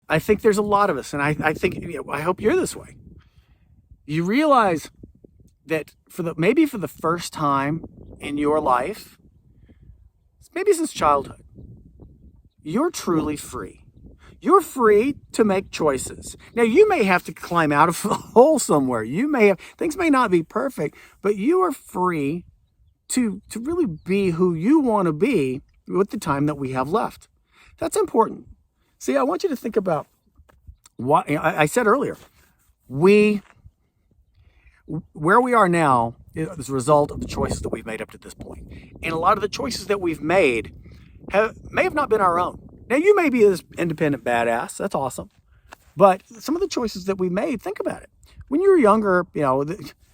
I think there's a lot of us, and I think, I hope you're this way. You realize that maybe for the first time in your life, maybe since childhood, you're truly free. You're free to make choices. Now, you may have to climb out of a hole somewhere. Things may not be perfect, but you are free to really be who you want to be with the time that we have left. That's important. See, I want you to think about what I said earlier. Where we are now is a result of the choices that we've made up to this point. And a lot of the choices that we've made may have not been our own. Now, you may be this independent badass. That's awesome. But some of the choices that we made, think about it. When you were younger,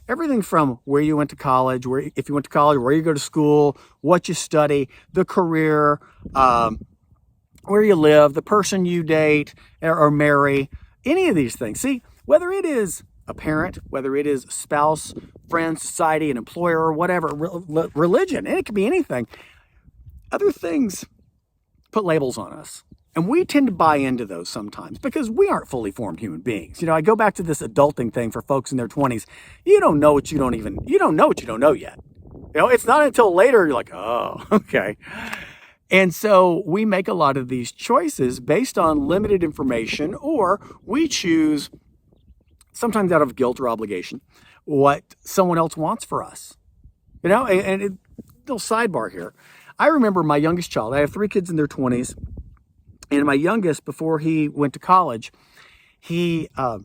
everything from where you went to college, if you went to college, where you go to school, what you study, the career, where you live, the person you date or marry, any of these things. See, whether it is a parent, whether it is a spouse, friend, society, an employer, or whatever, religion, and it could be anything. Other things put labels on us. And we tend to buy into those sometimes because we aren't fully formed human beings. I go back to this adulting thing for folks in their 20s. You don't know what you don't know yet. It's not until later you're like, oh, okay. And so we make a lot of these choices based on limited information, or we choose, sometimes out of guilt or obligation, what someone else wants for us. Little sidebar here. I remember my youngest child. I have 3 kids in their 20s. And my youngest, before he went to college, he's a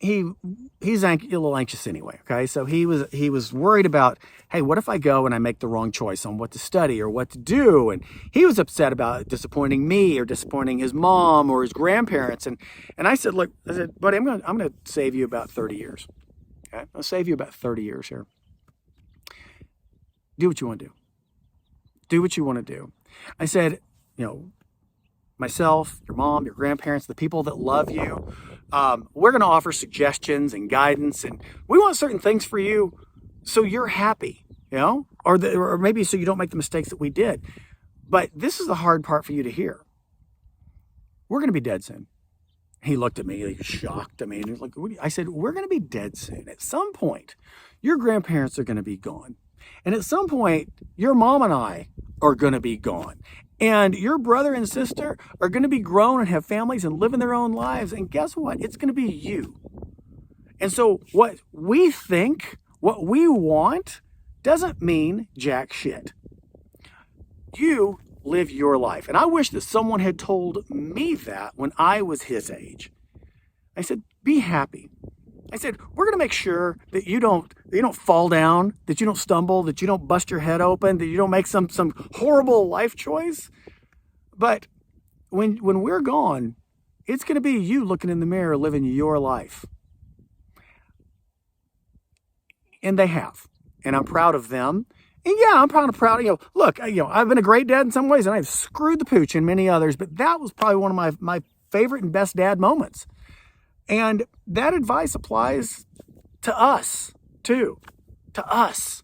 little anxious anyway. Okay, so he was worried about, hey, what if I go and I make the wrong choice on what to study or what to do? And he was upset about disappointing me or disappointing his mom or his grandparents. And I said, look, buddy, I'm gonna save you about 30 years. Okay, I'll save you about 30 years here. Do what you want to do. Do what you want to do. I said, myself, your mom, your grandparents, the people that love you, we're going to offer suggestions and guidance, and we want certain things for you so you're happy, or maybe so you don't make the mistakes that we did. But this is the hard part for you to hear. We're going to be dead soon. He looked at me, he was shocked. And he was like, I said, we're going to be dead soon. At some point, your grandparents are going to be gone. And at some point, your mom and I are going to be gone. And your brother and sister are going to be grown and have families and living their own lives. And guess what? It's going to be you. And so what we think, what we want, doesn't mean jack shit. You live your life. And I wish that someone had told me that when I was his age. I said, be happy. I said, we're going to make sure that you don't fall down, that you don't stumble, that you don't bust your head open, that you don't make some horrible life choice. But when we're gone, it's going to be you looking in the mirror, living your life. And they have. And I'm proud of them. And yeah, I'm proud. Look, I've been a great dad in some ways, and I've screwed the pooch in many others, but that was probably one of my favorite and best dad moments. And that advice applies to us, too. To us.